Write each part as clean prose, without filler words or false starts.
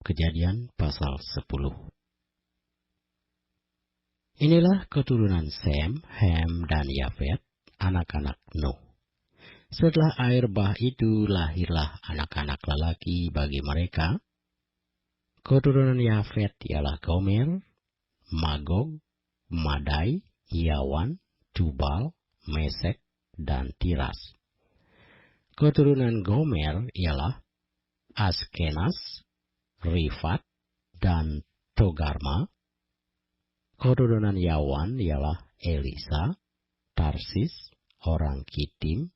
Kejadian pasal 10. Inilah keturunan Sem, Ham, dan Yafet, anak-anak Nuh. Setelah air bah itu lahirlah anak-anak lelaki bagi mereka. Keturunan Yafet ialah Gomer, Magog, Madai, Yawan, Tubal, Mesek, dan Tiras. Keturunan Gomer ialah Askenas, Rifat, dan Togarma. Keturunan Yawan ialah Elisa, Tarsis, orang Kitim,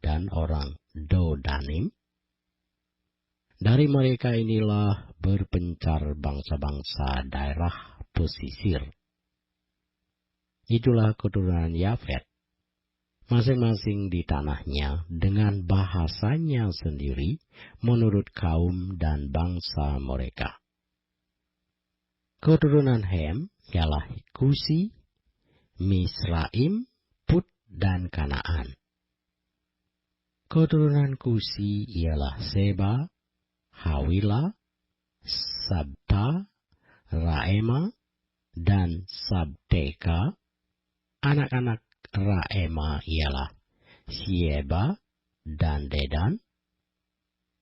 dan orang Dodanim. Dari mereka inilah berpencar bangsa-bangsa daerah pesisir. Itulah keturunan Yafet, masing-masing di tanahnya dengan bahasanya sendiri menurut kaum dan bangsa mereka. Keturunan Ham ialah Kusi, Misraim, Put, dan Kanaan. Keturunan Kusi ialah Seba, Hawila, Sabta, Raema, dan Sabteka. Anak-anak Raema ialah Sieba dan Dedan.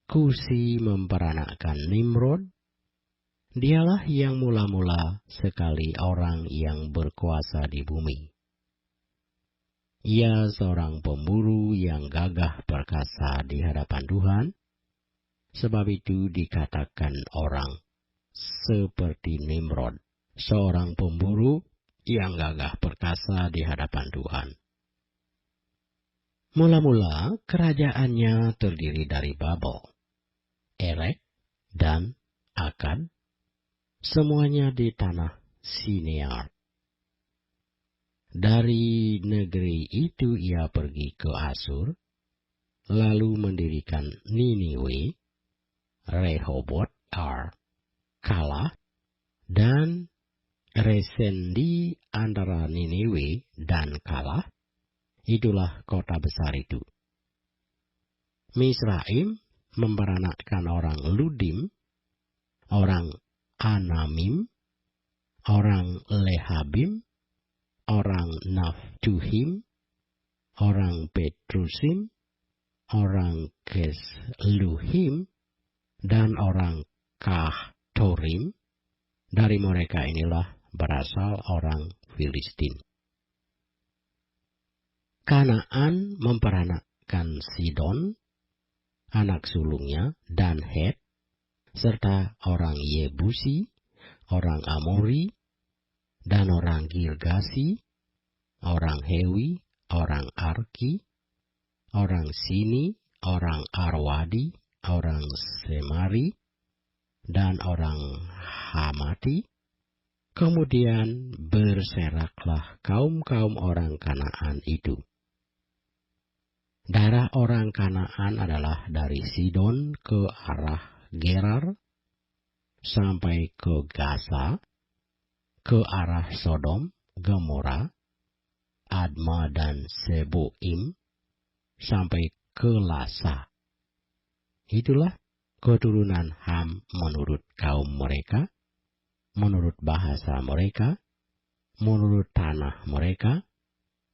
Kusi memperanakkan Nimrod. Dialah yang mula-mula sekali orang yang berkuasa di bumi. Ia seorang pemburu yang gagah perkasa di hadapan Tuhan. Sebab itu dikatakan orang seperti Nimrod, seorang pemburu yang gagah perkasa di hadapan Tuhan. Mula-mula kerajaannya terdiri dari Babel, Erek, dan Akkad, semuanya di tanah Sinear. Dari negeri itu ia pergi ke Asur, lalu mendirikan Niniwe, Rehoboth, Kalah, dan Resen di antara Niniwe dan Kalah. Itulah kota besar itu. Misraim memperanakkan orang Ludim, orang Anamim, orang Lehabim, orang Naftuhim, orang Petrusim, orang Kesluhim, dan orang Kahtorim. Dari mereka inilah berasal orang Filistin. Kanaan memperanakkan Sidon, anak sulungnya, dan Het, serta orang Yebusi, orang Amori, dan orang Girgasi, orang Hewi, orang Arki, orang Sini, orang Arwadi, orang Semari, dan orang Hamati. Kemudian berseraklah kaum-kaum orang Kanaan itu. Daerah orang Kanaan adalah dari Sidon ke arah Gerar, sampai ke Gaza, ke arah Sodom, Gomora, Adma, dan Seboim, sampai ke Lasa. Itulah keturunan Ham menurut kaum mereka, menurut bahasa mereka, menurut tanah mereka,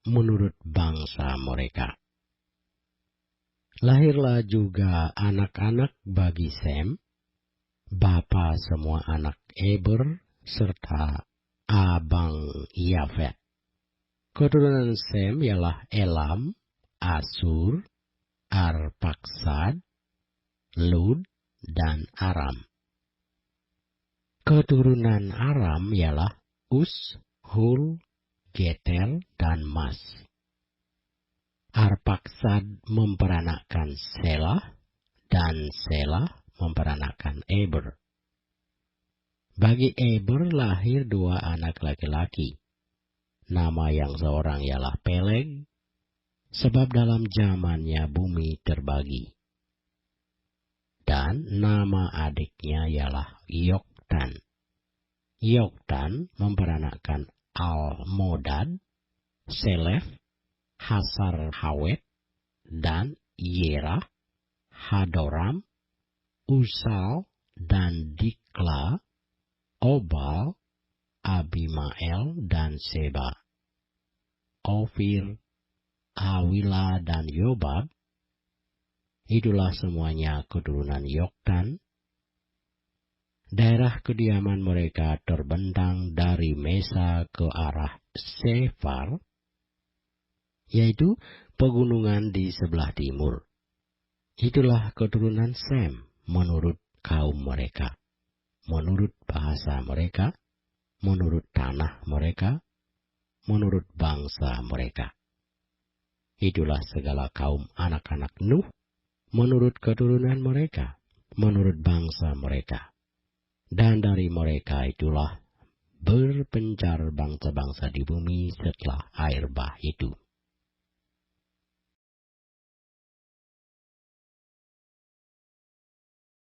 menurut bangsa mereka. Lahirlah juga anak-anak bagi Sem, bapa semua anak Eber, serta abang Yafet. Keturunan Sem ialah Elam, Asur, Arpaksad, Lud, dan Aram. Keturunan Aram ialah Us, Hul, Geter, dan Mas. Arpaksad memperanakkan Selah, dan Selah memperanakkan Eber. Bagi Eber lahir dua anak laki-laki. Nama yang seorang ialah Peleg, sebab dalam zamannya bumi terbagi. Dan nama adiknya ialah Yoktan. Yoktan memperanakkan Almodad, Selef, Hasar Hawet, dan Yerah, Hadoram, Usal, dan Dik keturunan Seba, Ofir, Hawila, dan Yobab. Itulah semuanya keturunan Yoktan. Daerah kediaman mereka terbentang dari Mesa ke arah Sefar, yaitu pegunungan di sebelah timur. Itulah keturunan Sem menurut kaum mereka, menurut bahasa mereka, menurut tanah mereka, menurut bangsa mereka. Itulah segala kaum anak-anak Nuh menurut keturunan mereka, menurut bangsa mereka. Dan dari mereka itulah berpencar bangsa-bangsa di bumi setelah air bah itu.